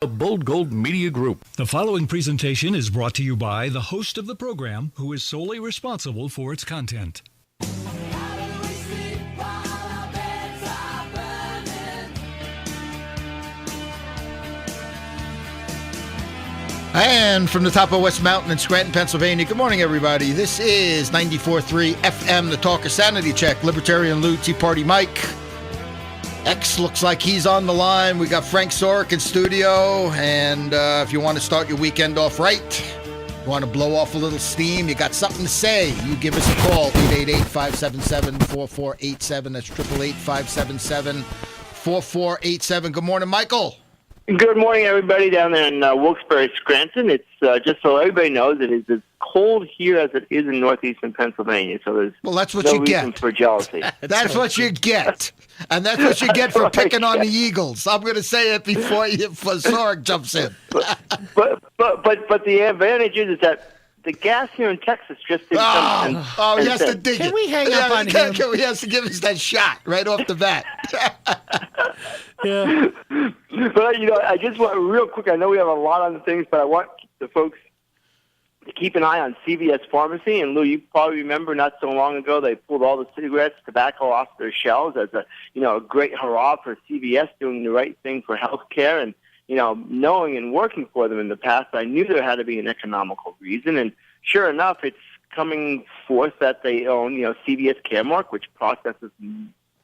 The Bold Gold Media Group. The following presentation is brought to you by the host of the program, who is solely responsible for its content. And from the top of West Mountain in Scranton, Pennsylvania, good morning, everybody. This is 94.3 FM, the talk of Sanity Check. Libertarian Lou, Tea Party Mike. X looks like he's on the line. We got Frank Sorek in studio. And if you want to start your weekend off right, you want to blow off a little steam, you got something to say, you give us a call, 888-577-4487. That's 888-577-4487. Good morning, Michael. Good morning, everybody down there in Wilkes-Barre, Scranton. It's just so everybody knows, it is as cold here as it is in northeastern Pennsylvania. So there's that's what no you reason get for jealousy. That's what you get, and that's what you get for picking on the Eagles. I'm going to say it before Sorek jumps in. but the advantage is that the gas here in Texas just didn't come. He has to dig it. Can we hang up on him? He has to give us that shot right off the bat. Yeah. But, I just want, real quick, I know we have a lot on the things, but I want the folks to keep an eye on CVS Pharmacy. And, Lou, you probably remember not so long ago they pulled all the cigarettes, tobacco off their shelves as a great hurrah for CVS doing the right thing for health care. And, knowing and working for them in the past, I knew there had to be an economical reason. And sure enough, it's coming forth that they own, CVS Caremark, which processes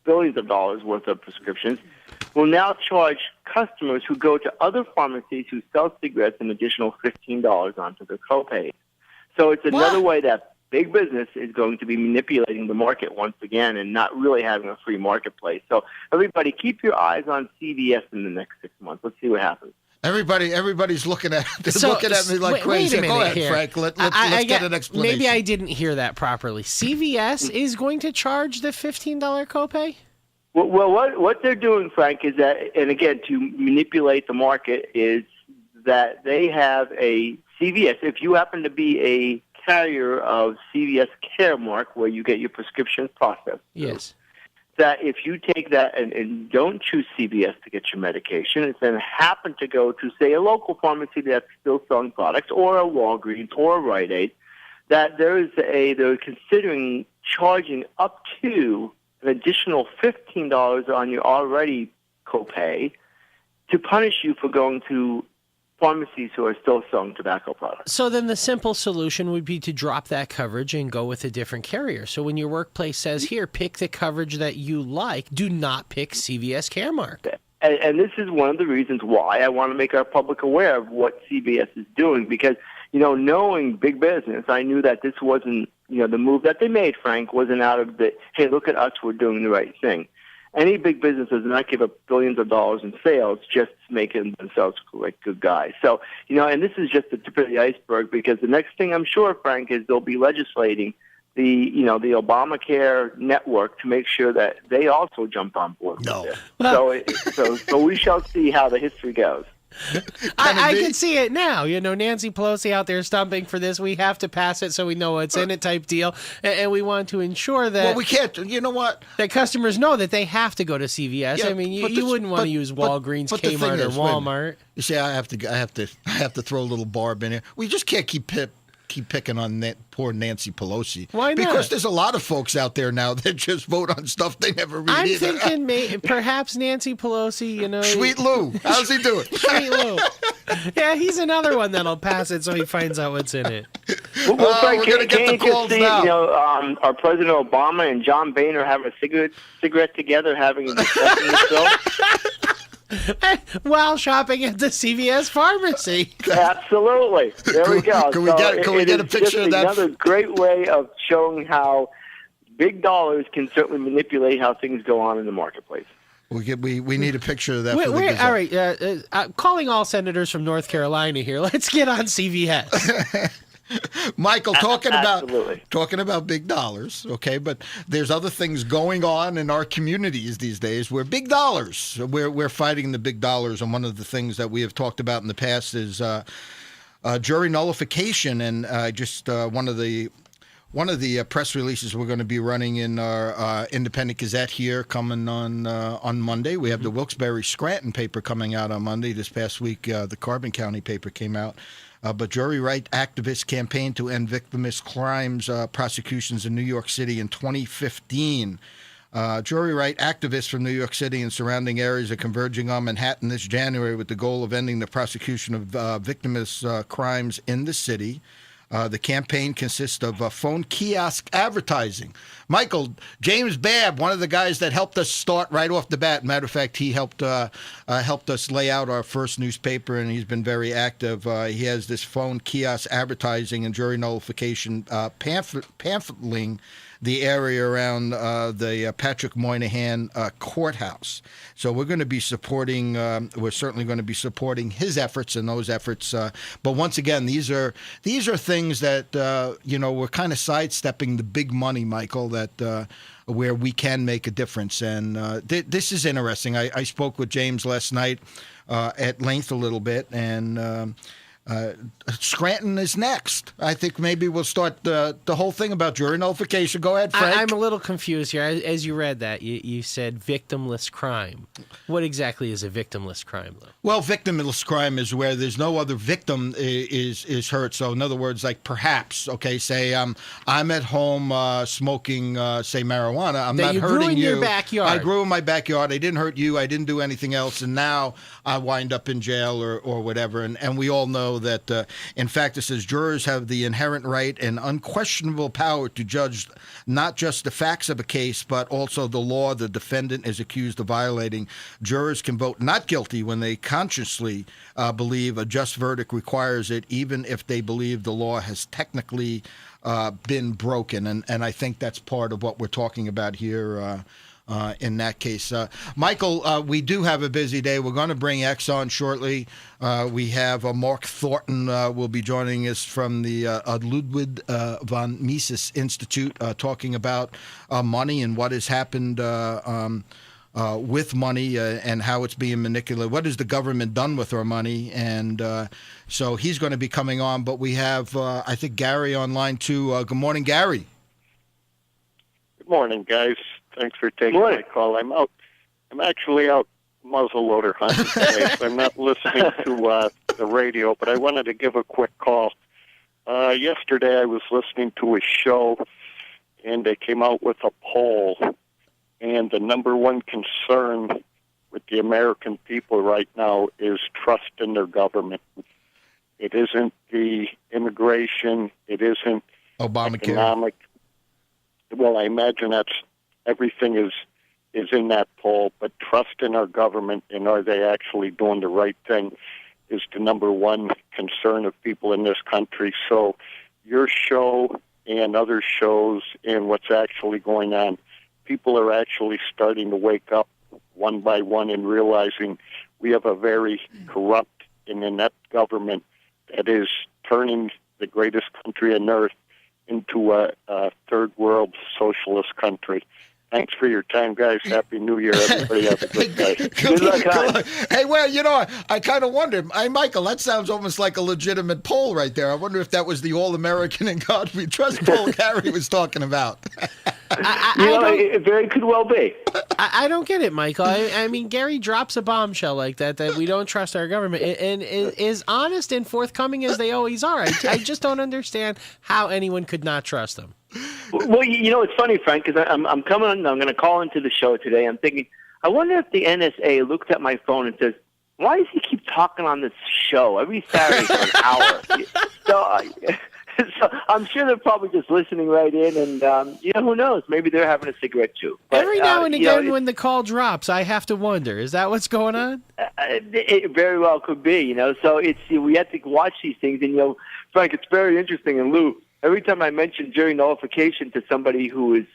billions of dollars worth of prescriptions, will now charge customers who go to other pharmacies who sell cigarettes an additional $15 onto their copay. So it's another way that big business is going to be manipulating the market once again and not really having a free marketplace. So everybody, keep your eyes on CVS in the next 6 months. Let's see what happens. Everybody's looking at me like crazy. Wait a minute, Go ahead, here. Frank. Let's get an explanation. Maybe I didn't hear that properly. CVS is going to charge the $15 copay? Well, what they're doing, Frank, is that, and again, to manipulate the market, is that they have a CVS. If you happen to be a carrier of CVS Caremark, where you get your prescriptions processed, yes, that if you take that and don't choose CVS to get your medication, and then happen to go to, say, a local pharmacy that's still selling products, or a Walgreens or a Rite Aid, that they're considering charging up to an additional $15 on your already copay to punish you for going to pharmacies who are still selling tobacco products. So then the simple solution would be to drop that coverage and go with a different carrier. So when your workplace says, here, pick the coverage that you like, do not pick CVS Caremark. And this is one of the reasons why I want to make our public aware of what CVS is doing, because, knowing big business, I knew that this wasn't, the move that they made, Frank, wasn't out of the, hey, look at us, we're doing the right thing. Any big business does not give up billions of dollars in sales just making themselves like good guys. So, and this is just the tip of the iceberg, because the next thing I'm sure, Frank, is they'll be legislating the Obamacare network to make sure that they also jump on board. No. With this. So we shall see how the history goes. I can see it now. Nancy Pelosi out there stumping for this. We have to pass it so we know what's in it type deal. And we want to ensure that... Well, we can't. You know what? That customers know that they have to go to CVS. Yeah, I mean, you wouldn't want to use Walgreens, Kmart, or Walmart. You see, I have to throw a little barb in here. We just can't keep picking on poor Nancy Pelosi. Why not? Because there's a lot of folks out there now that just vote on stuff they never read I'm either. thinking perhaps Nancy Pelosi, Sweet Lou. How's he doing? Sweet Lou. Yeah, he's another one that'll pass it so he finds out what's in it. Well, Frank, we're going to get the calls now. Our President Obama and John Boehner are having a cigarette together, having a discussion themselves. While shopping at the CVS Pharmacy. Absolutely. There we go. Can we get a picture of that? Another great way of showing how big dollars can certainly manipulate how things go on in the marketplace. We need a picture of that. All right. Calling all senators from North Carolina here. Let's get on CVS. Michael, talking about big dollars, okay, but there's other things going on in our communities these days where big dollars, we're fighting the big dollars, and one of the things that we have talked about in the past is jury nullification, and just one of the One of the press releases we're going to be running in our Independent Gazette here coming on Monday. We have the Wilkes-Barre Scranton paper coming out on Monday. This past week, the Carbon County paper came out. But jury right activists campaigned to end victimless crimes prosecutions in New York City in 2015. Jury right activists from New York City and surrounding areas are converging on Manhattan this January with the goal of ending the prosecution of victimless crimes in the city. The campaign consists of phone kiosk advertising. Michael, James Babb, one of the guys that helped us start right off the bat. Matter of fact, he helped us lay out our first newspaper, and he's been very active. He has this phone kiosk advertising and jury nullification pamphleting the area around the Patrick Moynihan courthouse. So we're going to be supporting. We're certainly going to be supporting his efforts and those efforts. But once again, these are things that we're kind of sidestepping the big money, Michael. That where we can make a difference, and this is interesting. I spoke with James last night at length a little bit, and. Scranton is next. I think maybe we'll start the whole thing about jury nullification. Go ahead, Frank. I'm a little confused here. As you read that, you said victimless crime. What exactly is a victimless crime, though? Well, victimless crime is where there's no other victim is hurt. So, in other words, like perhaps, okay, say I'm at home smoking, say, marijuana. I'm not hurting you. You grew in your backyard. I grew in my backyard. I didn't hurt you. I didn't do anything else. And now I wind up in jail or whatever. And we all know that, in fact, it says jurors have the inherent right and unquestionable power to judge not just the facts of a case, but also the law the defendant is accused of violating. Jurors can vote not guilty when they consciously believe a just verdict requires it, even if they believe the law has technically been broken. And I think that's part of what we're talking about here. In that case. Michael, we do have a busy day. We're going to bring X on shortly. We have Mark Thornton will be joining us from the Ludwig von Mises Institute talking about money and what has happened with money and how it's being manipulated. What has the government done with our money? And so he's going to be coming on. But we have, I think, Gary on line too. Good morning, Gary. Good morning, guys. Thanks for taking my call. I'm actually out muzzleloader hunting today, so I'm not listening to the radio, but I wanted to give a quick call. Yesterday I was listening to a show, and they came out with a poll, and the number one concern with the American people right now is trust in their government. It isn't the immigration. It isn't Obamacare. Economic. Well, I imagine everything is in that poll, but trust in our government and are they actually doing the right thing is the number one concern of people in this country. So your show and other shows and what's actually going on, people are actually starting to wake up one by one and realizing we have a very corrupt and inept government that is turning the greatest country on earth into a third world socialist country. Thanks for your time, guys. Happy New Year, everybody. Have a good day. Good luck. Hey, well, I kind of wondered. Hey, Michael, that sounds almost like a legitimate poll right there. I wonder if that was the All-American and God We Trust poll Gary was talking about. It very could well be. I don't get it, Michael. I mean, Gary drops a bombshell like that we don't trust our government, and is honest and forthcoming as they always are. I just don't understand how anyone could not trust them. Well, it's funny, Frank, because I'm going to call into the show today. I'm thinking, I wonder if the NSA looks at my phone and says, why does he keep talking on this show every Saturday for an hour? So I'm sure they're probably just listening right in, and who knows? Maybe they're having a cigarette too. But, every now and again, when the call drops, I have to wonder: is that what's going on? It very well could be. So we have to watch these things, and Frank, it's very interesting. And Lou, every time I mention jury nullification to somebody who is,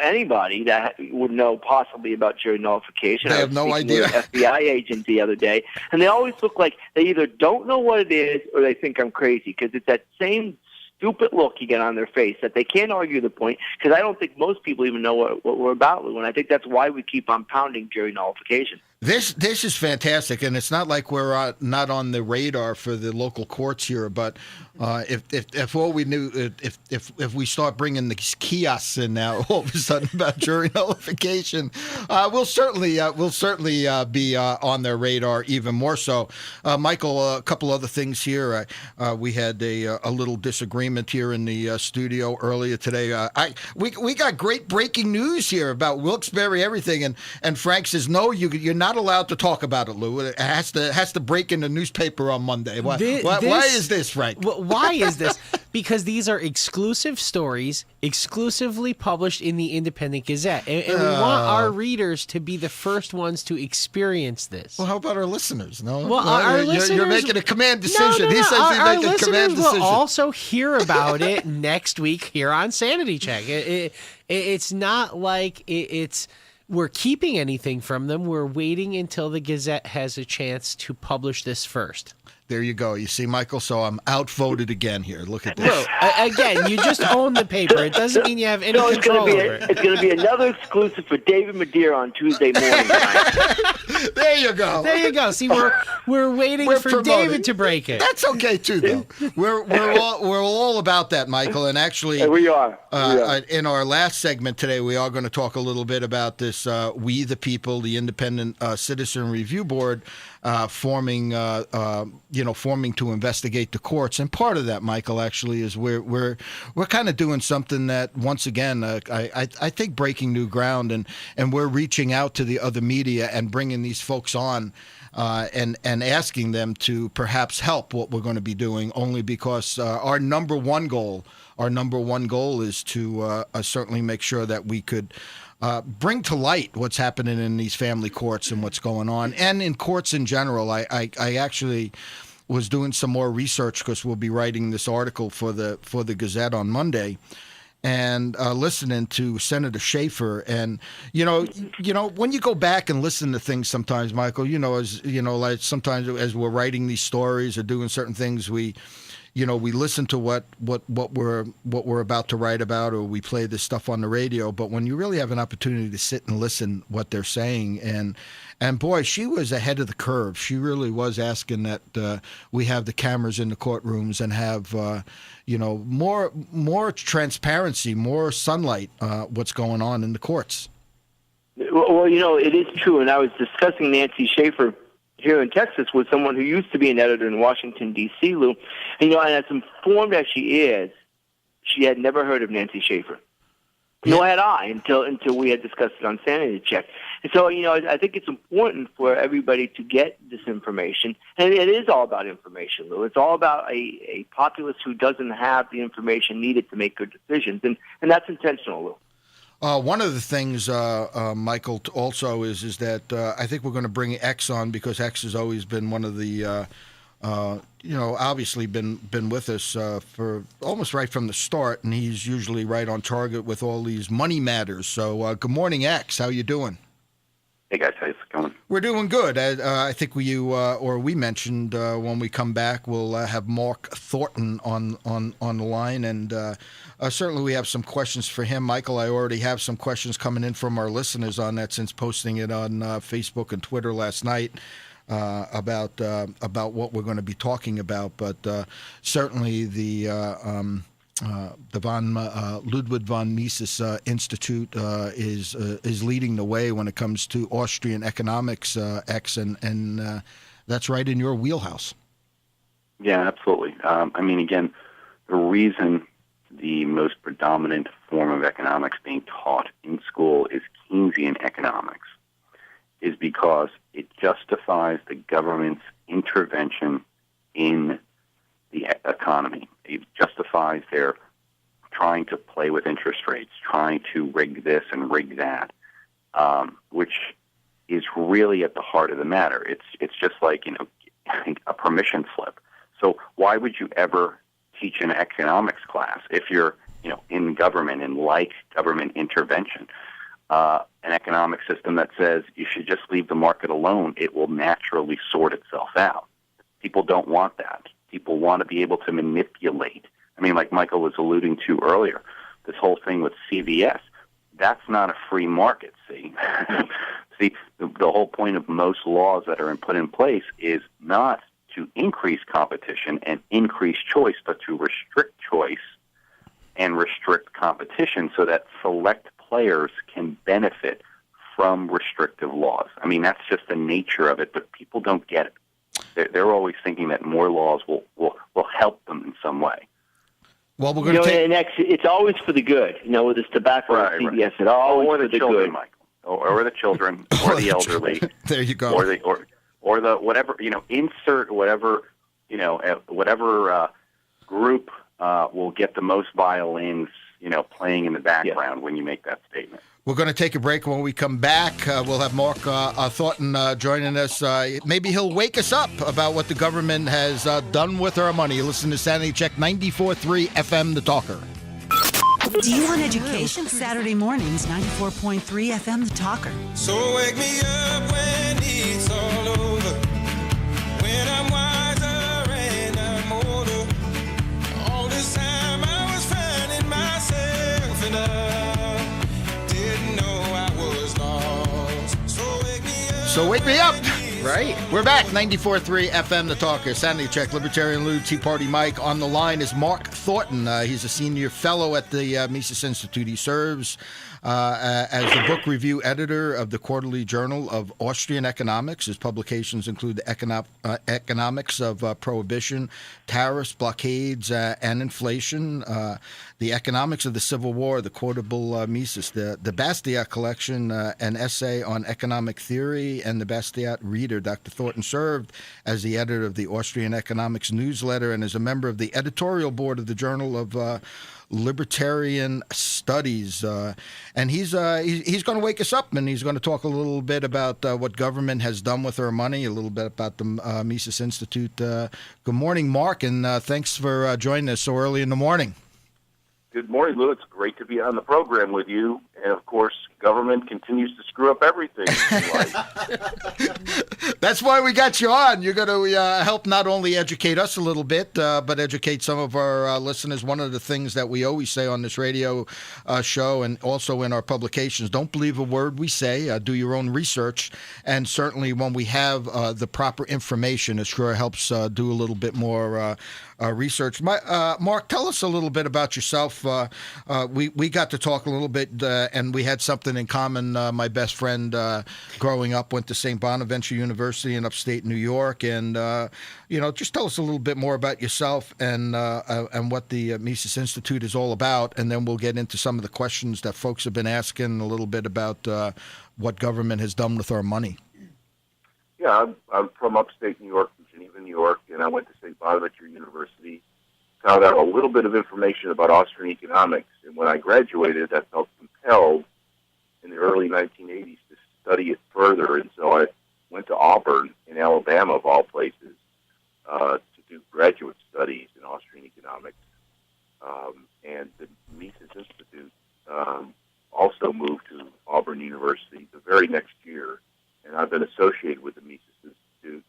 anybody that would know possibly about jury nullification. They have no idea. An FBI agent the other day, and they always look like they either don't know what it is or they think I'm crazy, because it's that same stupid look you get on their face that they can't argue the point, because I don't think most people even know what we're about, Lou, and I think that's why we keep on pounding jury nullification. This is fantastic, and it's not like we're not on the radar for the local courts here. But if all we knew, if we start bringing the kiosks in now, all of a sudden about jury nullification, we'll certainly be on their radar even more so. Michael, a couple other things here. We had a little disagreement here in the studio earlier today. We got great breaking news here about Wilkes-Barre everything, and Frank says no, you're not allowed to talk about it, Lou. It has to break in the newspaper on Monday. Why is this, Frank? Why is this? Because these are exclusive stories, exclusively published in the Independent Gazette, and we want our readers to be the first ones to experience this. Well, how about our listeners? No, well, our listeners, you're making a command decision. No. He says he's making a command decision. Will also hear about it next week here on Sanity Check. It's not like it's. We're keeping anything from them. We're waiting until the Gazette has a chance to publish this first. There you go. You see, Michael, so I'm outvoted again here. Look at this. Well, again, you just own the paper. It doesn't mean you have any control over it. It's going to be another exclusive for David Madeira on Tuesday morning. There you go. There you go. See, we're waiting for promoting. David to break it. That's okay too, though. We're all about that, Michael. And actually, we are. In our last segment today, we are going to talk a little bit about this. We the People, the Independent Citizen Review Board, forming to investigate the courts. And part of that, Michael, actually, is we're kind of doing something that, once again, I think breaking new ground, and we're reaching out to the other media and bringing these folks on and asking them to perhaps help what we're going to be doing, only because our number one goal is to certainly make sure that we could bring to light what's happening in these family courts and what's going on, and in courts in general. I actually was doing some more research because we'll be writing this article for the Gazette on Monday, and listening to Senator Schaefer. And you know when you go back and listen to things sometimes, Michael, like sometimes as we're writing these stories or doing certain things, we listen to what we're about to write about, or we play this stuff on the radio. But when you really have an opportunity to sit and listen what they're saying, and boy, she was ahead of the curve. She really was asking that we have the cameras in the courtrooms and have more transparency, more sunlight, what's going on in the courts. Well, it is true, and I was discussing Nancy Schaefer here in Texas with someone who used to be an editor in Washington, D.C., Lou. And as informed as she is, she had never heard of Nancy Schaefer. Nor had I until we had discussed it on Sanity Check. And so, I think it's important for everybody to get this information. And it is all about information, Lou. It's all about a populace who doesn't have the information needed to make good decisions. And that's intentional, Lou. One of the things, Michael, also is that I think we're going to bring X on, because X has always been one of the, obviously been with us for almost right from the start, and he's usually right on target with all these money matters. So good morning, X. How you doing? Hey guys, how's it going? We're doing good. I think we mentioned when we come back we'll have Mark Thornton on the line, and certainly we have some questions for him. Michael, I already have some questions coming in from our listeners on that since posting it on Facebook and Twitter last night about what we're going to be talking about. But certainly the Ludwig von Mises Institute is leading the way when it comes to Austrian economics, X, and that's right in your wheelhouse. Yeah, absolutely. Again, the reason the most predominant form of economics being taught in school is Keynesian economics is because it justifies the government's intervention in the economy. It justifies their trying to play with interest rates, trying to rig this and rig that, which is really at the heart of the matter. It's just like, a permission slip. So why would you ever teach an economics class if you're, in government and like government intervention? An economic system that says you should just leave the market alone, it will naturally sort itself out. People don't want that. People want to be able to manipulate. Like Michael was alluding to earlier, this whole thing with CVS, that's not a free market, see? See, the whole point of most laws that are put in place is not to increase competition and increase choice, but to restrict choice and restrict competition so that select players can benefit from restrictive laws. I mean, that's just the nature of it, but people don't get it. They're always thinking that more laws will help them in some way. Well, we're going to and it's always for the good. With this tobacco and CVS, it's always or for the the children, good. Michael, or the children, or the elderly. There you go. Or the whatever, insert whatever, whatever group will get the most violins, playing in the background when you make that statement. We're going to take a break. When we come back, we'll have Mark Thornton joining us. Maybe he'll wake us up about what the government has done with our money. You listen to Sanity Check 94.3 FM, The Talker. Do you want education? Saturday mornings, 94.3 FM, The Talker. So wake me up when it's all over, when I'm wiser and I'm older. All this time I was finding myself and I didn't know I was lost. So wake me up. Right. We're back. 94.3 FM, The Talker. Sanity Check, Libertarian Lou, Tea Party Mike. On the line is Mark Thornton. He's a senior fellow at the Mises Institute. He serves as the book review editor of the Quarterly Journal of Austrian Economics. His publications include the Economics of Prohibition, Tariffs, Blockades, and Inflation, the Economics of the Civil War, the Quotable Mises, the Bastiat Collection, an essay on economic theory, and the Bastiat Reader. Dr. Thornton served as the editor of the Austrian Economics newsletter and is a member of the editorial board of the Journal of Libertarian Studies, and he's going to wake us up, and he's going to talk a little bit about what government has done with our money, a little bit about the Mises Institute. Good morning, Mark, and thanks for joining us so early in the morning. Good morning, Lou. It's great to be on the program with you. And, of course, government continues to screw up everything in life. That's why we got you on. You're going to help not only educate us a little bit, but educate some of our listeners. One of the things that we always say on this radio show and also in our publications, don't believe a word we say. Do your own research. And certainly when we have the proper information, it sure helps do a little bit more research. Mark, tell us a little bit about yourself. We got to talk a little bit, and we had something in common. My best friend growing up went to St. Bonaventure University in upstate New York, and just tell us a little bit more about yourself and what the Mises Institute is all about, and then we'll get into some of the questions that folks have been asking a little bit about what government has done with our money. Yeah, I'm from upstate New York, from Geneva, New York, and I went to St. Bonaventure University, found out a little bit of information about Austrian economics, and when I graduated, I felt compelled in the early 1980s to study it further, and so I went to Auburn in Alabama, of all places, to do graduate studies in Austrian economics, and the Mises Institute also moved to Auburn University the very next year, and I've been associated with the Mises Institute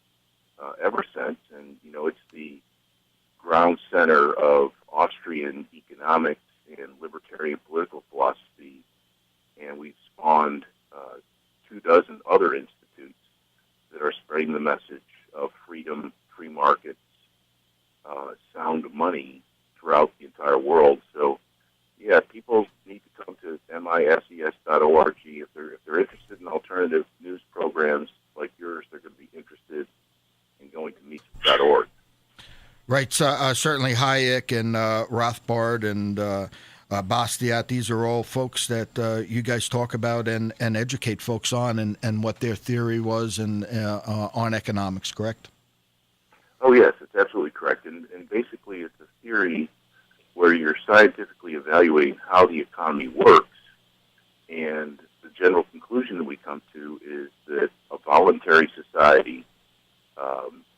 ever since, and it's the ground center of Austrian economics and libertarian political philosophy, and we've spawned 24 other institutes that are spreading the message of freedom, free markets, sound money throughout the entire world. So, yeah, people need to come to mises.org if they're interested in alternative news programs like yours. They're going to be interested in going to Mises.org. Right. Certainly Hayek and Rothbard and Bastiat, these are all folks that you guys talk about and educate folks on and what their theory was and on economics, correct? Oh, yes, it's absolutely correct. And basically it's a theory where you're scientifically evaluating how the economy works. And the general conclusion that we come to is that a voluntary society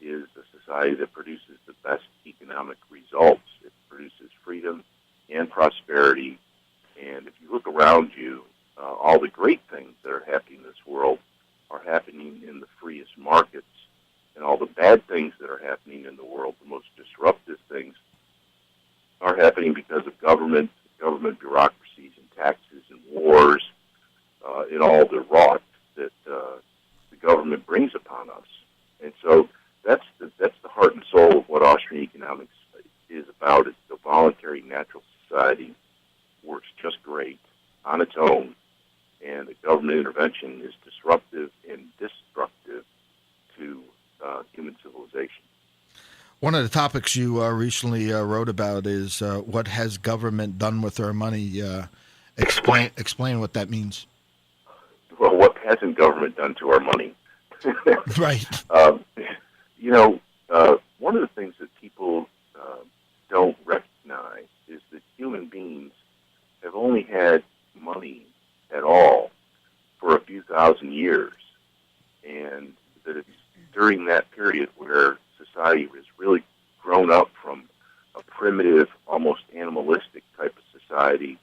is a society that produces the best economic results. It produces freedom and prosperity. And if you look around you, all the great things that are happening in this world are happening in the freest markets. And all the bad things that are happening in the world, the most disruptive things, are happening because of government bureaucracies and taxes and wars One of the topics you recently wrote about is what has government done with our money? Explain what that means. Well, what hasn't government done to our money? Right. One of the things that people don't recognize is that human beings have only had money at all for a few thousand years, and that it's during that period where society has really grown up from a primitive, almost animalistic type of society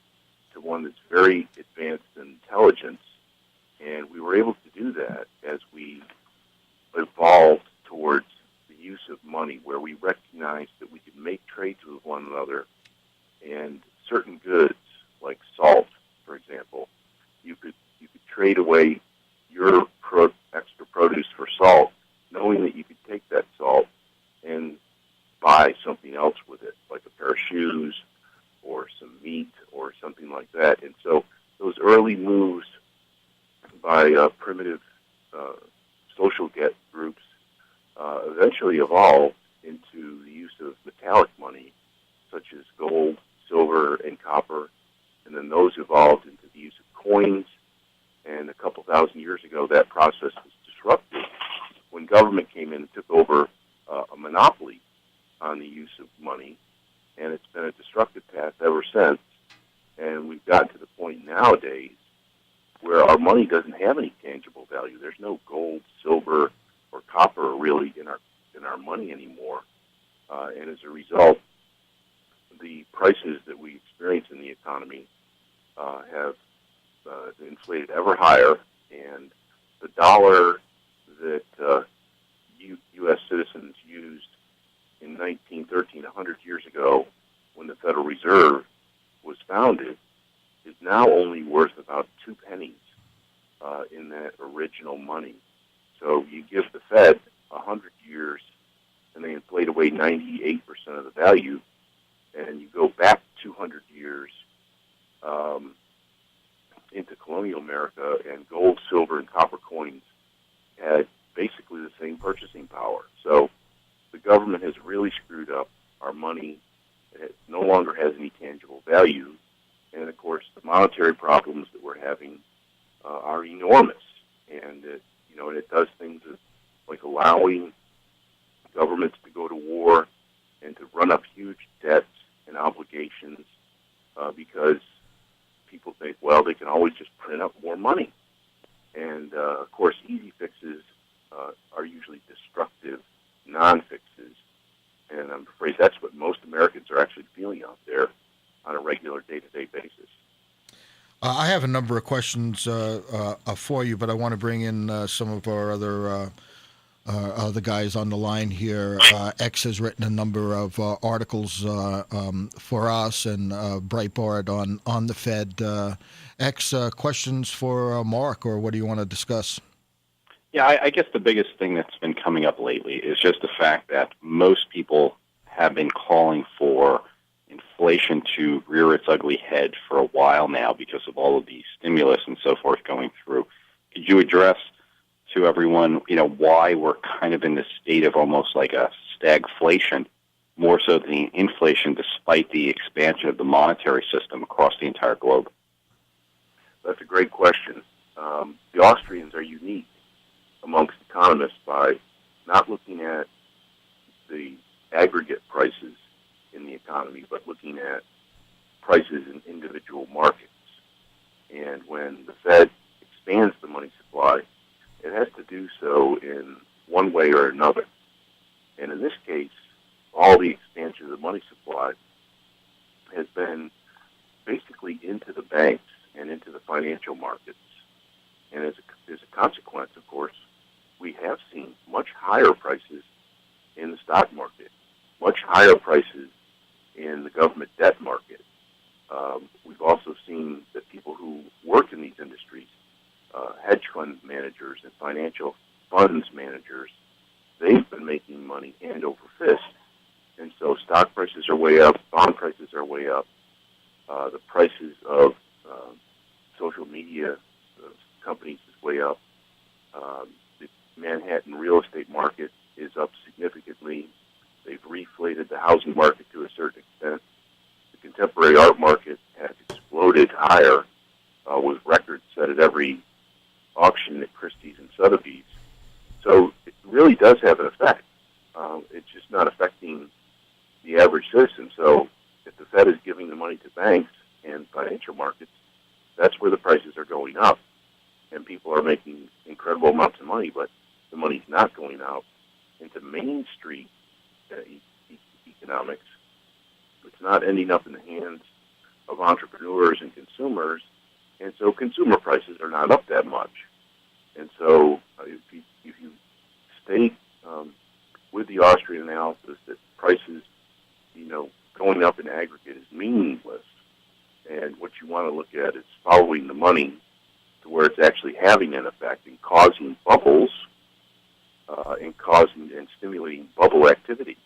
to one that's very advanced in intelligence. And we were able to do that as we evolved towards the use of money, where we recognized that we could make trades with one another, and certain goods like salt, for example, you could trade away your extra produce for salt, knowing that you could take that salt and buy something else with it, like a pair of shoes or some meat or something like that. And so those early moves by primitive social groups eventually evolved into the use of metallic money, such as gold, silver, and copper, and then those evolved into the use of coins. And a couple thousand years ago, that process was disrupted when government came in and took over a monopoly on the use of money, and it's been a destructive path ever since. And we've gotten to the point nowadays where our money doesn't have any tangible value. There's no gold, silver, or copper really in our money anymore. And as a result, the prices that we experience in the economy have inflated ever higher, and the dollar that U.S. citizens used in 1913, 100 years ago, when the Federal Reserve was founded, is now only worth about 2 pennies in that original money. So you give the Fed 100 years, and they inflate away 98% of the value, and you go back 200 years into colonial America, and gold, silver, and copper coins had basically the same purchasing power. So the government has really screwed up our money. It no longer has any tangible value. And, of course, the monetary problems that we're having are enormous. And, it does things like allowing governments to go to war and to run up huge debts and obligations because people think, well, they can always just print up more money. And, of course, easy fixes are usually destructive non-fixes. And I'm afraid that's what most Americans are actually feeling out there on a regular day-to-day basis. I have a number of questions for you, but I want to bring in some of our other guys on the line here. X has written a number of articles for us and Breitbart on the Fed. X, questions for Mark, or what do you want to discuss? Yeah, I guess the biggest thing that's been coming up lately is just the fact that most people have been calling for inflation to rear its ugly head for a while now because of all of the stimulus and so forth going through. Could you address to everyone, why we're kind of in this state of almost like a stagflation, more so than inflation, despite the expansion of the monetary system across the entire globe? That's a great question. The Austrians are unique amongst economists by not looking at the aggregate prices in the economy, but looking at prices in individual markets. And when the Fed expands the money supply, it has to do so in one way or another. And in this case, all the expansion of the money supply has been basically into the banks and into the financial markets. And as a consequence, of course, we have seen much higher prices in the stock market, much higher prices in the government debt market. We've also seen that people who work in these industries, hedge fund managers and financial funds managers, they've been making money hand over fist. And so stock prices are way up, bond prices are way up. The prices of social media companies is way up. The Manhattan real estate market is up significantly. They've the housing market to a certain extent. The contemporary art market has exploded higher with records set at every auction at Christie's and Sotheby's. So it really does have an effect. It's just not affecting the average citizen. So if the Fed is giving the money to banks and financial markets, that's where the prices are going up. And people are making incredible amounts of money, but the money's not going out into Main Street economics. It's not ending up in the hands of entrepreneurs and consumers, and so consumer prices are not up that much. And so if you stay with the Austrian analysis that prices, going up in aggregate is meaningless, and what you want to look at is following the money to where it's actually having an effect and causing bubbles and causing and stimulating bubble activities.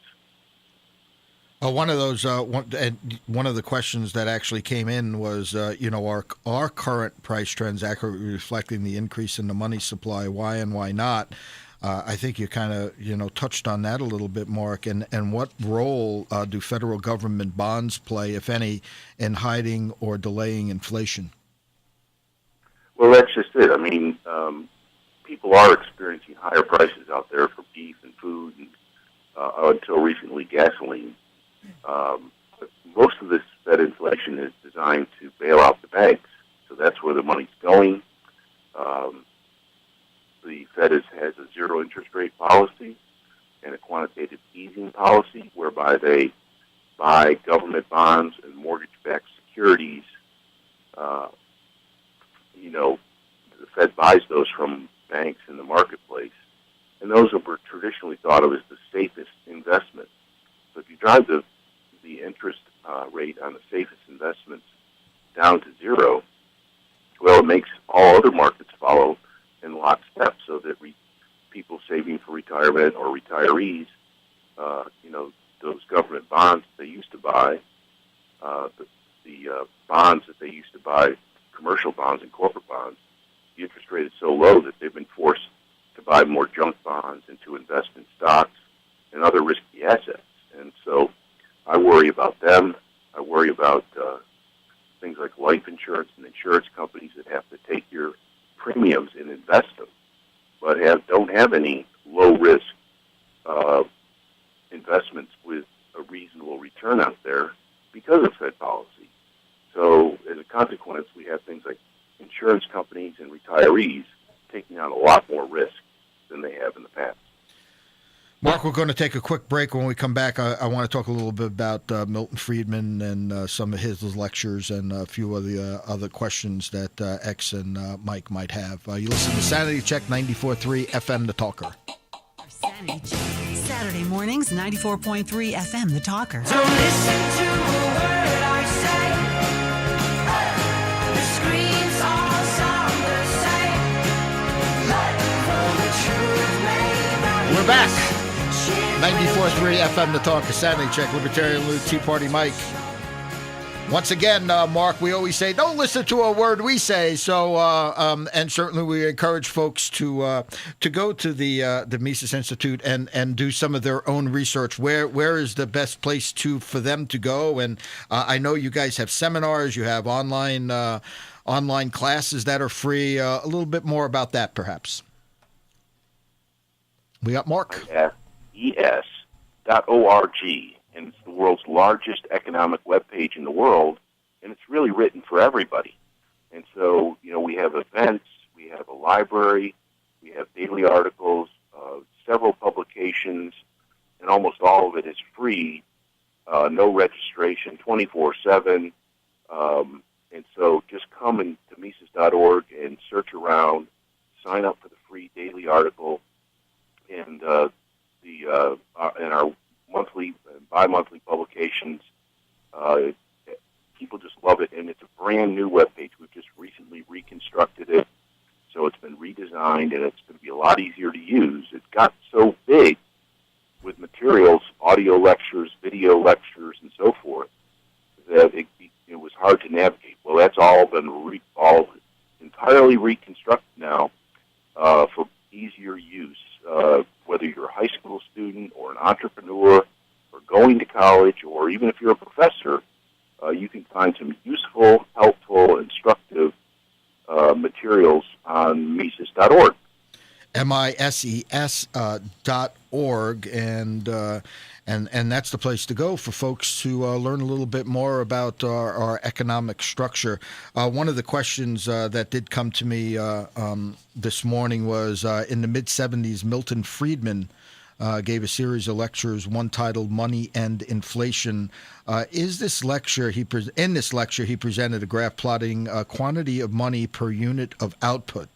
One of those, one of the questions that actually came in was, are current price trends accurately reflecting the increase in the money supply? Why and why not? I think you kind of, touched on that a little bit, Mark. And what role do federal government bonds play, if any, in hiding or delaying inflation? Well, that's just it. I mean, people are experiencing higher prices out there for beef and food, and until recently, gasoline. Most of this Fed inflation is designed to bail out the banks, so that's where the money's going. The Fed has a zero interest rate policy and a quantitative easing policy, whereby they buy government bonds and mortgage-backed securities. The Fed buys those from banks in the marketplace, and those were traditionally thought of as the safest investment. So if you drive the interest rate on the safest investments down to zero, well, it makes all other markets follow in lockstep, so that people saving for retirement or retirees, those government bonds they used to buy, the bonds that they used to buy, commercial bonds and corporate bonds, the interest rate is so low that they've been forced to buy more junk bonds and to invest in stocks and other risky assets. And so I worry about them. I worry about things like life insurance and insurance companies that have to take your premiums and invest them, but don't have any low-risk investments with a reasonable return out there because of Fed policy. So as a consequence, we have things like insurance companies and retirees taking on a lot more risk than they have in the past. Mark, we're going to take a quick break. When we come back, I want to talk a little bit about Milton Friedman and some of his lectures and a few of the other questions that X and Mike might have. You listen to Sanity Check 94.3 FM, The Talker. Sanity Check. Saturday mornings, 94.3 FM, The Talker. Don't listen to a word I say. The screams all sound the same. For the truth may vary. We're back. 94.3 FM, The Talker, Sanity Check, Libertarian Lou, Tea Party Mike. Once again, Mark, we always say, don't listen to a word we say. So, and certainly we encourage folks to go to the Mises Institute and do some of their own research. Where is the best place for them to go? And I know you guys have seminars, you have online classes that are free. A little bit more about that, perhaps. We got Mark. ES.org, and it's the world's largest economic webpage in the world, and it's really written for everybody. And so, we have events, we have a library, we have daily articles, several publications, and almost all of it is free, no registration, 24/7. And so just come to Mises.org and search around, sign up for the free daily article, and our monthly and bi-monthly publications. People just love it, and it's a brand new webpage. We've just recently reconstructed it, so it's been redesigned, and it's going to be a lot easier to use. It got so big with materials, audio lectures, video lectures, and so forth, that it was hard to navigate. Well, that's all been all entirely reconstructed now for easier use. Whether you're a high school student or an entrepreneur or going going to college or even if you're a professor, you can find some useful, helpful, instructive materials on Mises.org. MISES.org, and that's the place to go for folks to learn a little bit more about our economic structure. One of the questions that did come to me this morning was in the mid-'70s, Milton Friedman gave a series of lectures, one titled "Money and Inflation." In this lecture, he presented a graph plotting quantity of money per unit of output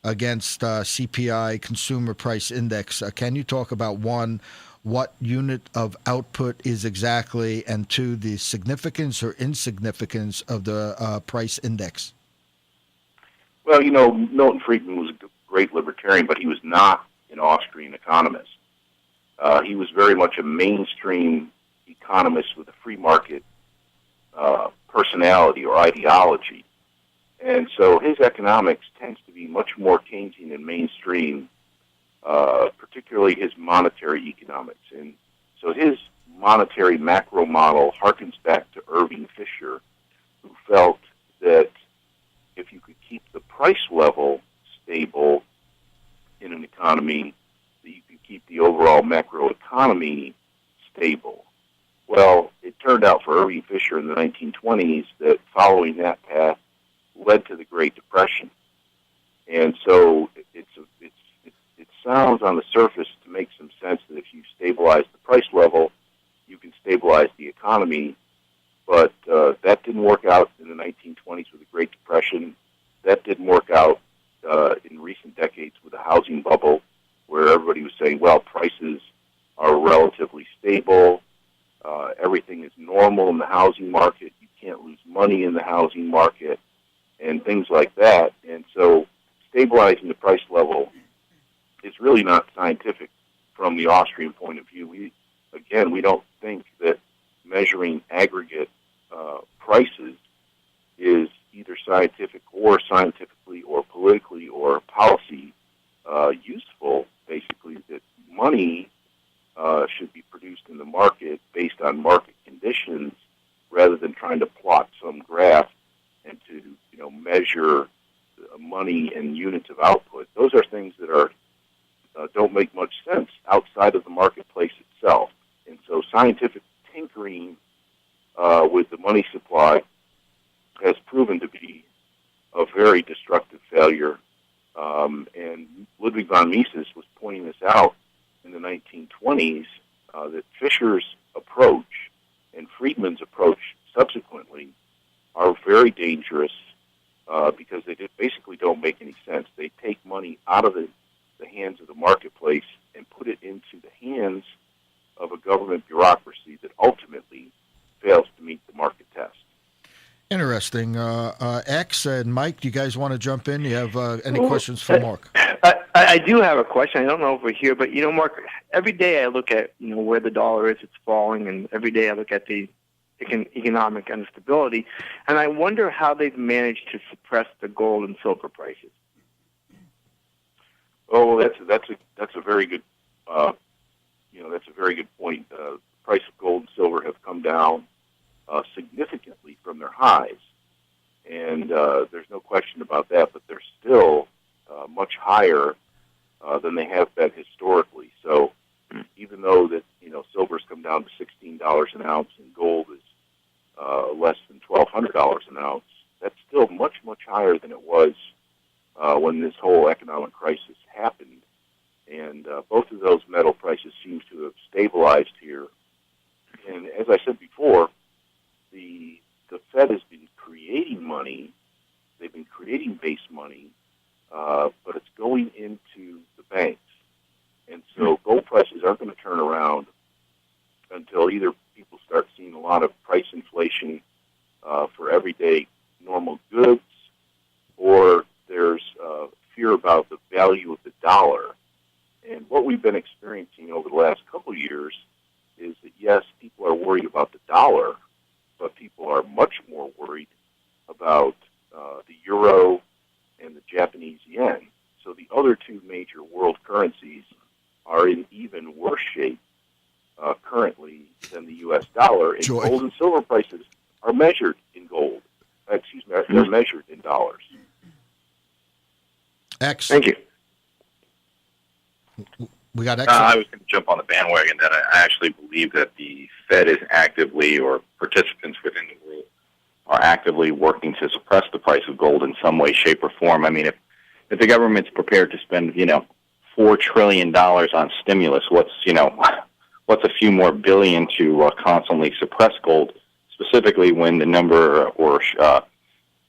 against CPI, Consumer Price Index. Can you talk about, one, what unit of output is exactly, and two, the significance or insignificance of the price index? Well, Milton Friedman was a great libertarian, but he was not an Austrian economist. He was very much a mainstream economist with a free market personality or ideology. And so his economics tends to be much more Keynesian and mainstream, particularly his monetary economics. And so his monetary macro model harkens back to Irving Fisher, who felt that if you could keep the price level stable in an economy, that you could keep the overall macro economy stable. Well, it turned out for Irving Fisher in the 1920s that following that path led to the Great Depression. And so it sounds on the surface to make some sense that if you stabilize the price level, you can stabilize the economy. But that didn't work out in the 1920s with the Great Depression. That didn't work out in recent decades with the housing bubble, where everybody was saying, well, prices are relatively stable. Everything is normal in the housing market. You can't lose money in the housing market, and things like that. And so stabilizing the price level is really not scientific from the Austrian point of view. We don't think that measuring aggregate prices is either scientific or scientifically or politically or policy useful. Basically, that money should be produced in the market based on market conditions rather than trying to plot some graph and to measure money in units of output. Those are things that are don't make much sense outside of the marketplace itself. And so scientific tinkering with the money supply has proven to be a very destructive failure. And Ludwig von Mises was pointing this out in the 1920s, that Fisher's approach and Friedman's approach subsequently are very dangerous because they basically don't make any sense. They take money out of the hands of the marketplace and put it into the hands of a government bureaucracy that ultimately fails to meet the market test. Interesting. X and Mike, do you guys want to jump in? Do you have any questions for Mark? I do have a question. I don't know if we're here, but Mark, every day I look at where the dollar is, it's falling, and every day I look at the economic instability, and I wonder how they've managed to suppress the gold and silver prices. Oh, that's a very good that's a very good point. The price of gold and silver have come down significantly from their highs, and there's no question about that. But they're still much higher than they have been historically. So even though that silver's come down to $16 an ounce and gold is less than $1,200 an ounce, that's still much higher than it was when this whole economic crisis happened. And both of those metal prices seem to have stabilized here. And as I said before, the Fed has been creating money. They've been creating base money, but it's going into the banks. And so gold prices aren't going to turn around until either people start seeing a lot of price inflation for everyday normal goods, or there's fear about the value of the dollar. And what we've been experiencing over the last couple of years is that, yes, people are worried about the dollar, but people are much more worried about the euro and the Japanese yen. So the other two major world currencies are in even worse shape currently than the dollar, and Joy. gold and silver prices are measured in gold. Excuse me, they're measured in dollars. X. Thank you. We got X. I was going to jump on the bandwagon that I actually believe that the Fed is actively, or participants within the rule, are actively working to suppress the price of gold in some way, shape, or form. I mean, if the government's prepared to spend, $4 trillion on stimulus, what's a few more billion to constantly suppress gold, specifically when the number or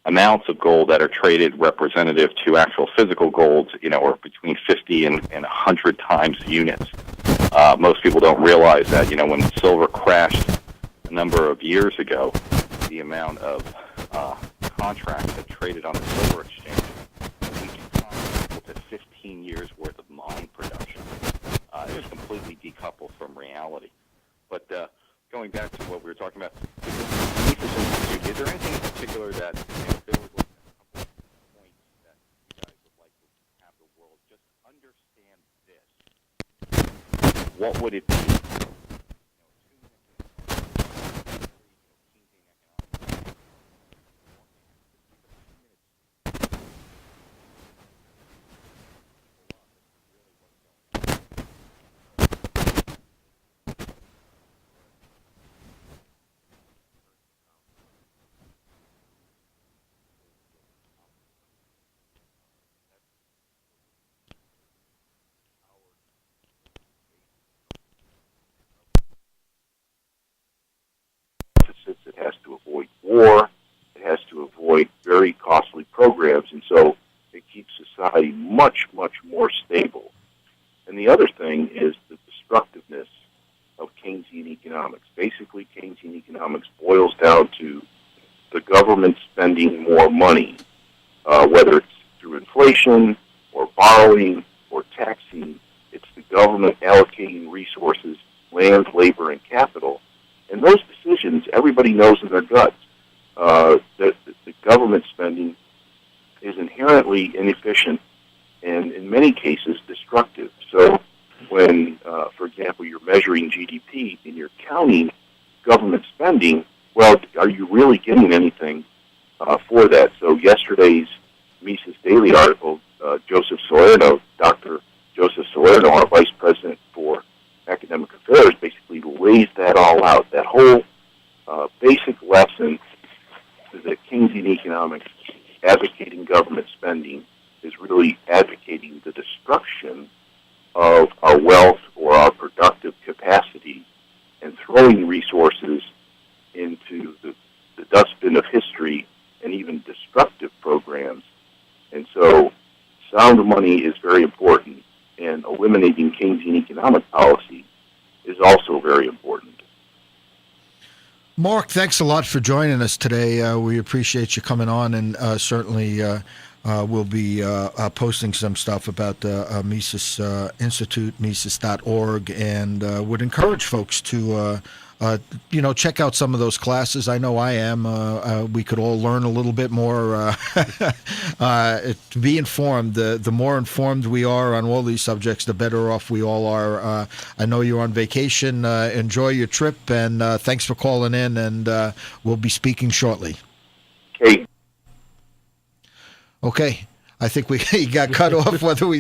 amounts of gold that are traded representative to actual physical gold, are between 50 and 100 times units. Most people don't realize that, when silver crashed a number of years ago, the amount of contracts that traded on the silver exchange equal to 15 years worth of mine production. It was completely decoupled from reality. But going back to what we were talking about, is there anything in particular that if there was a couple of points that you guys would like to have the world just understand this? What would it be? It has to avoid war. It has to avoid very costly programs, and so it keeps society much, much more stable. And the other thing is the destructiveness of Keynesian economics. Basically, Keynesian economics boils down to the government spending more money, whether it's through inflation or borrowing or taxing. It's the government allocating resources, land, labor, and capital. And those decisions, everybody knows in their guts. The government spending is inherently inefficient and, in many cases, destructive. So when, for example, you're measuring GDP and you're counting government spending, well, are you really getting anything for that? So yesterday's Mises Daily article, Joseph Salerno, Dr. Joseph Salerno, our vice president for academic affairs, basically lays that all out. That whole basic lesson is that Keynesian economics, advocating government spending, is really advocating the destruction of our wealth or our productive capacity and throwing resources into the dustbin of history and even destructive programs. And so sound money is very important, and eliminating Keynesian economic policy is also very important. Mark, thanks a lot for joining us today. We appreciate you coming on, and certainly we'll be posting some stuff about the Mises Institute, Mises.org, and would encourage folks to check out some of those classes. I know I am. We could all learn a little bit more to be informed. The more informed we are on all these subjects, the better off we all are. I know you're on vacation. Enjoy your trip, and thanks for calling in, and we'll be speaking shortly. Okay. I think we got cut off whether we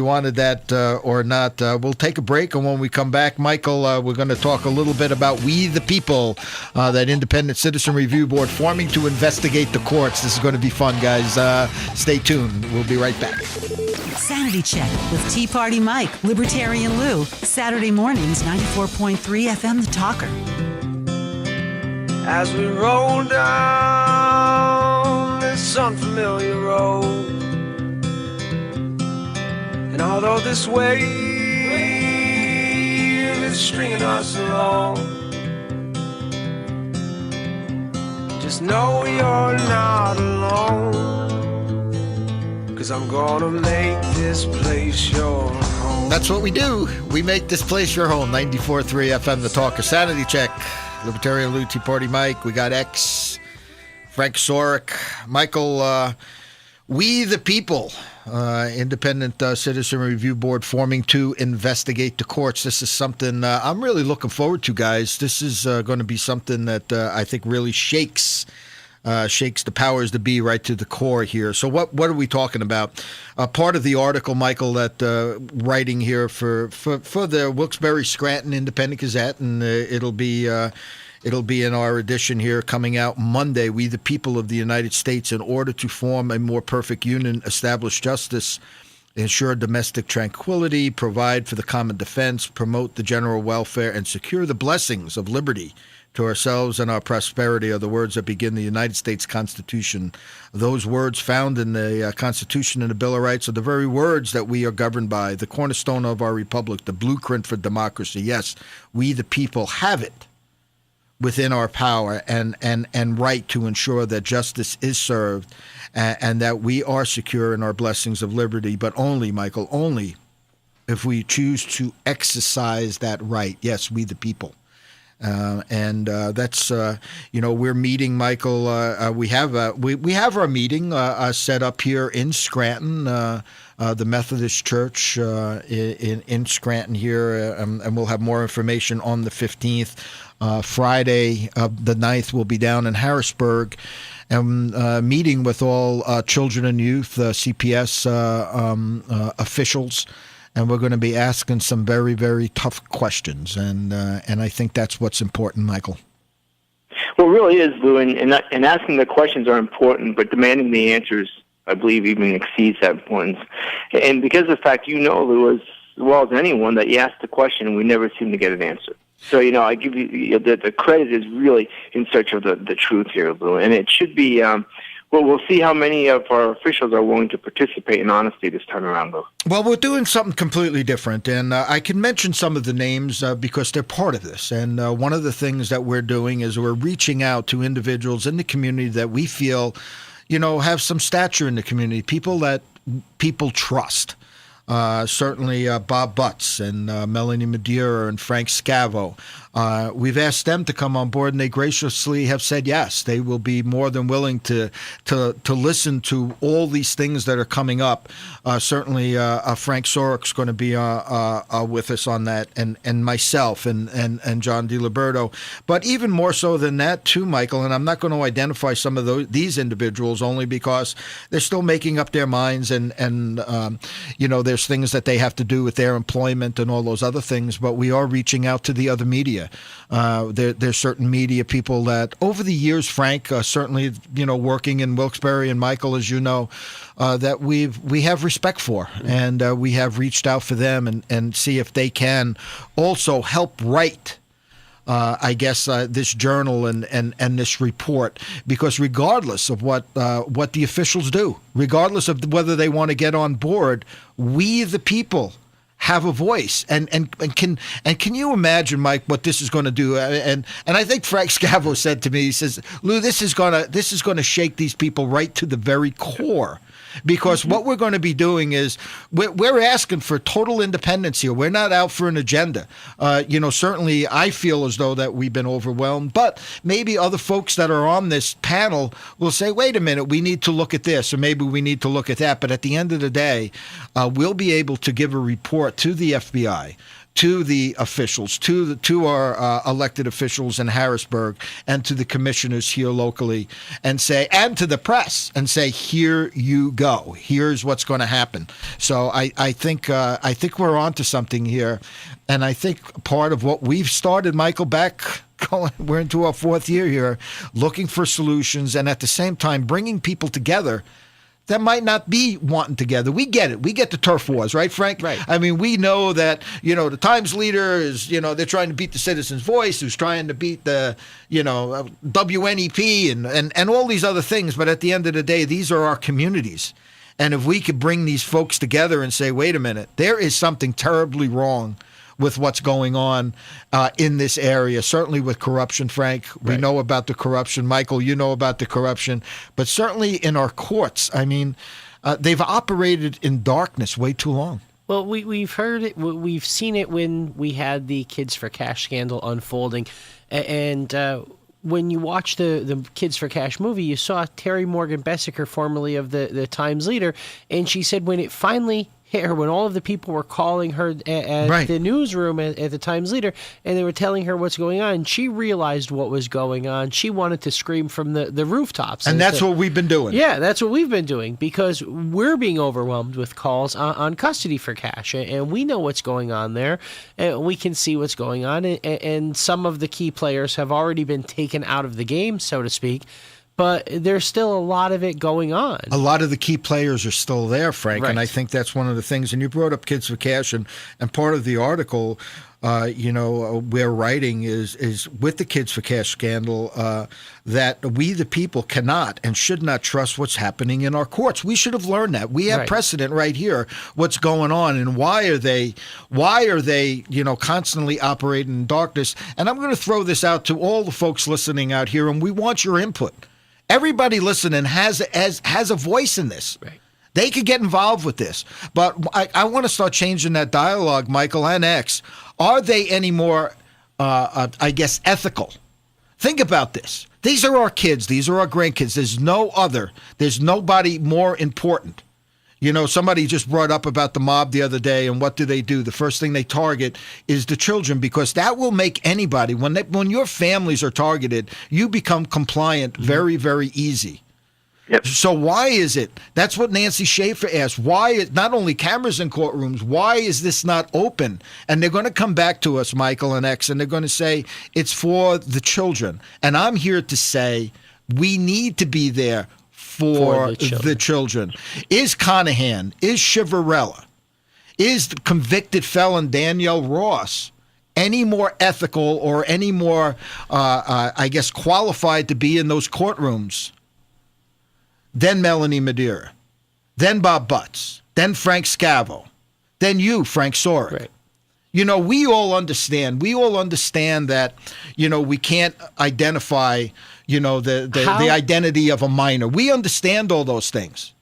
wanted that or not. We'll take a break, and when we come back, Michael, we're going to talk a little bit about We the People, that independent citizen review board forming to investigate the courts. This is going to be fun, guys. Stay tuned. We'll be right back. Sanity Check with Tea Party Mike, Libertarian Lou, Saturday mornings, 94.3 FM The Talker. As we roll down this unfamiliar road, and although this wave is stringing us along, just know you're not alone, 'cause I'm gonna make this place your home. That's what we do. We make this place your home. 94.3 FM The Talker. Sanity Check. Libertarian Lou, Tea Party Mike. We got X, Frank Sorick. Michael, We the People, independent citizen review board forming to investigate the courts. This is something I'm really looking forward to, guys. This is going to be something that I think really shakes the powers that be right to the core here. So what are we talking about? Part of the article, Michael, that writing here for the Wilkes-Barre Scranton Independent Gazette, and it'll be in our edition here coming out Monday. We the people of the United States, in order to form a more perfect union, establish justice, ensure domestic tranquility, provide for the common defense, promote the general welfare, and secure the blessings of liberty to ourselves and our prosperity, are the words that begin the United States Constitution. Those words found in the Constitution and the Bill of Rights are the very words that we are governed by, the cornerstone of our republic, the blueprint for democracy. Yes, we the people have it within our power and right to ensure that justice is served and that we are secure in our blessings of liberty, but only, Michael, only if we choose to exercise that right. Yes, we the people. That's we're meeting, Michael. We have our meeting set up here in Scranton, the Methodist Church in Scranton here, and we'll have more information on the 15th. Friday, the 9th, we'll be down in Harrisburg, and meeting with all children and youth, CPS officials. And we're going to be asking some very, very tough questions, and I think that's what's important, Michael. Well, it really is, Lou, and asking the questions are important, but demanding the answers, I believe, even exceeds that importance. And because of the fact, Lou, as well as anyone, that you ask the question and we never seem to get an answer. So, I give you the credit is really in search of the truth here, Lou, and it should be. Well, we'll see how many of our officials are willing to participate in honesty this time around, though. Well, we're doing something completely different, and I can mention some of the names because they're part of this. And one of the things that we're doing is we're reaching out to individuals in the community that we feel, have some stature in the community, people that people trust. Certainly Bob Butts and Melanie Madeira and Frank Scavo. We've asked them to come on board, and they graciously have said yes. They will be more than willing to listen to all these things that are coming up. Certainly Frank Sorok's going to be with us on that, and myself and John DiLiberto. But even more so than that, too, Michael, and I'm not going to identify some of these individuals only because they're still making up their minds, and there's things that they have to do with their employment and all those other things, but we are reaching out to the other media. There's certain media people that over the years, Frank, certainly, working in Wilkes-Barre, and Michael, as you know, that we have respect for, and we have reached out for them and see if they can also help write this journal and this report, because regardless of what the officials do, regardless of whether they want to get on board, we the people have a voice, and can you imagine, Mike, what this is going to do? And I think Frank Scavo said to me, he says, Lou, this is going to shake these people right to the very core. Because what we're going to be doing is we're asking for total independence here. We're not out for an agenda. Certainly I feel as though that we've been overwhelmed, but maybe other folks that are on this panel will say, wait a minute, we need to look at this, or maybe we need to look at that. But at the end of the day, we'll be able to give a report to the FBI, to the officials, to our elected officials in Harrisburg, and to the commissioners here locally, and to the press, and say, here you go. Here's what's going to happen. So I think we're on to something here, and I think part of what we've started, Michael, we're into our 4th year here, looking for solutions, and at the same time bringing people together that might not be wanting together. We get it. We get the turf wars, right, Frank? Right. I mean, we know that, the Times leader is, they're trying to beat the Citizen's Voice, who's trying to beat the, WNEP and all these other things. But at the end of the day, these are our communities. And if we could bring these folks together and say, wait a minute, there is something terribly wrong with what's going on in this area, certainly with corruption, Frank. We Right. know about the corruption. Michael, you know about the corruption. But certainly in our courts, I mean, they've operated in darkness way too long. Well, we've heard it. We've seen it when we had the Kids for Cash scandal unfolding. And when you watch the Kids for Cash movie, you saw Terry Morgan Bessiker, formerly of the Times Leader, and she said when it finally hit her, when all of the people were calling her at the newsroom at the Times Leader, and they were telling her what's going on, she realized what was going on. She wanted to scream from the rooftops. And that's what we've been doing. Yeah, that's what we've been doing, because we're being overwhelmed with calls on custody for cash, and we know what's going on there, and we can see what's going on, and some of the key players have already been taken out of the game, so to speak. But there's still a lot of it going on. A lot of the key players are still there, Frank, Right. and I think that's one of the things. And you brought up Kids for Cash, and part of the article, we're writing is with the Kids for Cash scandal that we, the people, cannot and should not trust what's happening in our courts. We should have learned that. We have Right. precedent right here. What's going on, and why are they constantly operating in darkness? And I'm going to throw this out to all the folks listening out here, and we want your input. Everybody listening has a voice in this. Right. They could get involved with this. But I want to start changing that dialogue, Michael and X. Are they any more, ethical? Think about this. These are our kids. These are our grandkids. There's nobody more important. Somebody just brought up about the mob the other day, and what do? The first thing they target is the children, because that will make anybody, when your families are targeted, you become compliant very, very easy. Yep. So why is it? That's what Nancy Schaefer asked. Why is not only cameras in courtrooms, why is this not open? And they're going to come back to us, Michael and X, and they're going to say it's for the children. And I'm here to say we need to be there for the children. Is Conahan, is Chivarella, is the convicted felon Danielle Ross any more ethical or any more, qualified to be in those courtrooms than Melanie Madeira, than Bob Butts, than Frank Scavo, than you, Frank Sorek? Right. We all understand. We all understand that, we can't identify, the identity of a minor. We understand all those things.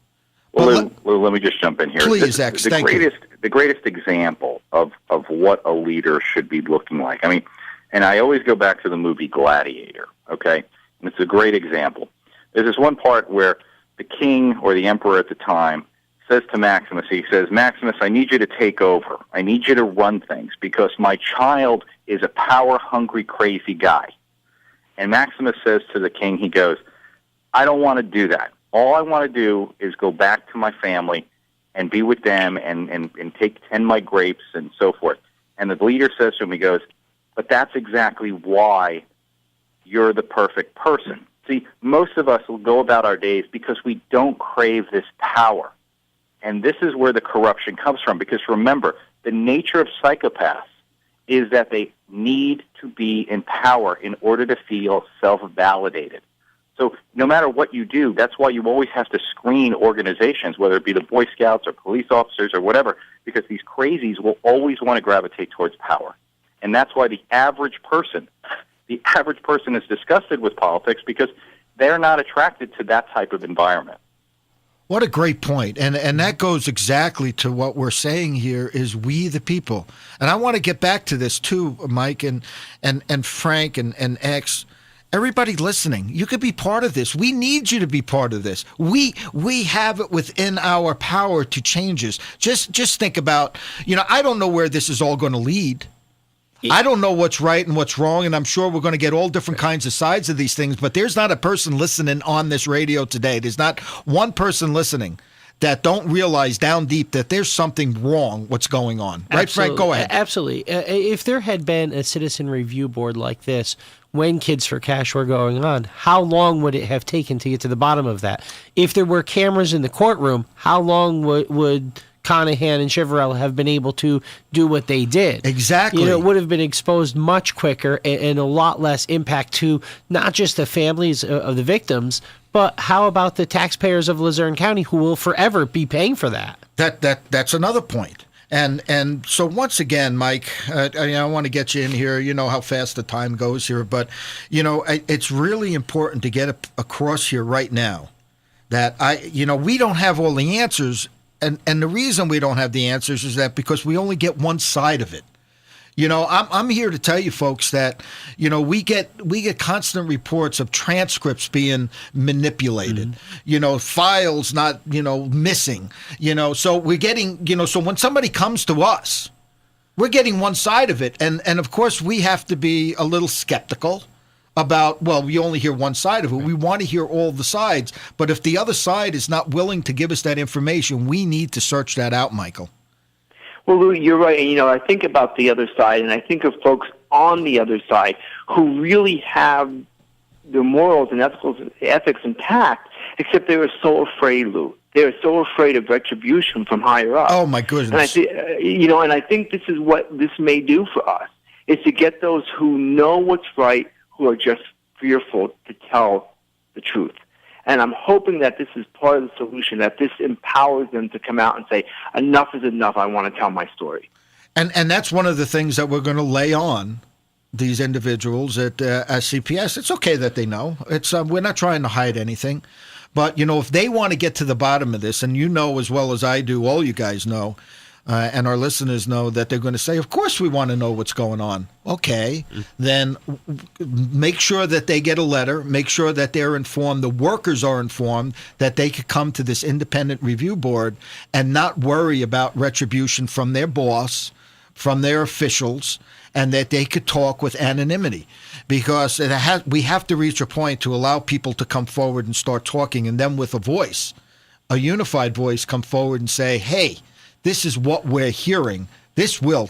Well, let me just jump in here. Please, X, thank you. The greatest example of what a leader should be looking like. I mean, and I always go back to the movie Gladiator, okay? And it's a great example. There's this one part where the king or the emperor at the time says to Maximus, he says, Maximus, I need you to take over. I need you to run things because my child is a power-hungry, crazy guy. And Maximus says to the king, he goes, I don't want to do that. All I want to do is go back to my family and be with them and tend my grapes and so forth. And the leader says to him, he goes, but that's exactly why you're the perfect person. See, most of us will go about our days because we don't crave this power. And this is where the corruption comes from. Because remember, the nature of psychopaths is that they need to be in power in order to feel self-validated. So no matter what you do, that's why you always have to screen organizations, whether it be the Boy Scouts or police officers or whatever, because these crazies will always want to gravitate towards power. And that's why the average person is disgusted with politics because they're not attracted to that type of environment. What a great point. And that goes exactly to what we're saying here is we the people. And I want to get back to this too, Mike and Frank and X. Everybody listening, you could be part of this. We need you to be part of this. We have it within our power to change this. Just think about, I don't know where this is all going to lead. I don't know what's right and what's wrong, and I'm sure we're going to get all different kinds of sides of these things, but there's not a person listening on this radio today. There's not one person listening that don't realize down deep that there's something wrong what's going on. Right, Frank? Go ahead. Absolutely. If there had been a citizen review board like this when Kids for Cash were going on, how long would it have taken to get to the bottom of that? If there were cameras in the courtroom, how long would Conahan and Chivarella have been able to do what they did? Exactly. It would have been exposed much quicker and a lot less impact to not just the families of the victims, but how about the taxpayers of Luzerne County who will forever be paying for that? That's another point. And so once again, Mike, I want to get you in here. You know how fast the time goes here, but it's really important to get across here right now that we don't have all the answers. And the reason we don't have the answers is that because we only get one side of it. You know, I'm here to tell you folks that, you know, we get constant reports of transcripts being manipulated, you know, files not, you know, missing, you know, so we're getting, you know, so when somebody comes to us, we're getting one side of it. And of course we have to be a little skeptical about, well, we only hear one side of it. We want to hear all the sides. But if the other side is not willing to give us that information, we need to search that out, Michael. Well, Lou, you're right. And, you know, I think about the other side, and I think of folks on the other side who really have their morals and ethics intact, except they were so afraid, Lou. They were so afraid of retribution from higher up. Oh, my goodness. And I think this is what this may do for us, is to get those who know what's right, who are just fearful to tell the truth. And I'm hoping that this is part of the solution, that this empowers them to come out and say, enough is enough, I want to tell my story. And that's one of the things that we're going to lay on these individuals at CPS. It's okay that they know. It's we're not trying to hide anything. But, you know, if they want to get to the bottom of this, and you know as well as I do, all you guys know, and our listeners know that they're going to say, of course we want to know what's going on. Okay, then make sure that they get a letter, make sure that they're informed, the workers are informed, that they could come to this independent review board and not worry about retribution from their boss, from their officials, and that they could talk with anonymity. Because we have to reach a point to allow people to come forward and start talking, and then with a voice, a unified voice, come forward and say, hey, this is what we're hearing. This will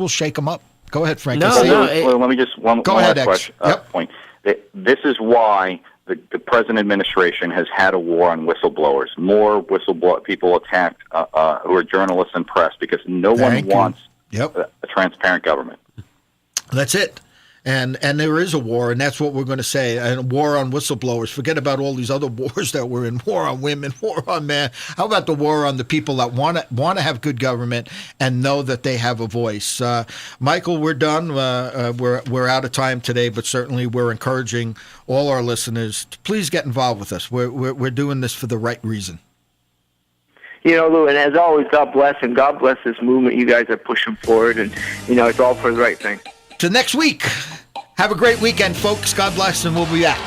shake them up. Go ahead, Frank. Well, let me just one last question. Point. This is why the present administration has had a war on whistleblowers. More people attacked who are journalists and press, because no one wants a transparent government. That's it. And there is a war, and that's what we're going to say, a war on whistleblowers. Forget about all these other wars that we're in, war on women, war on men. How about the war on the people that want to have good government and know that they have a voice? Michael, we're done. We're out of time today, but certainly we're encouraging all our listeners to please get involved with us. We're doing this for the right reason. You know, Lou, and as always, God bless, and God bless this movement you guys are pushing forward, and, you know, it's all for the right thing. Till next week. Have a great weekend, folks. God bless, and we'll be back.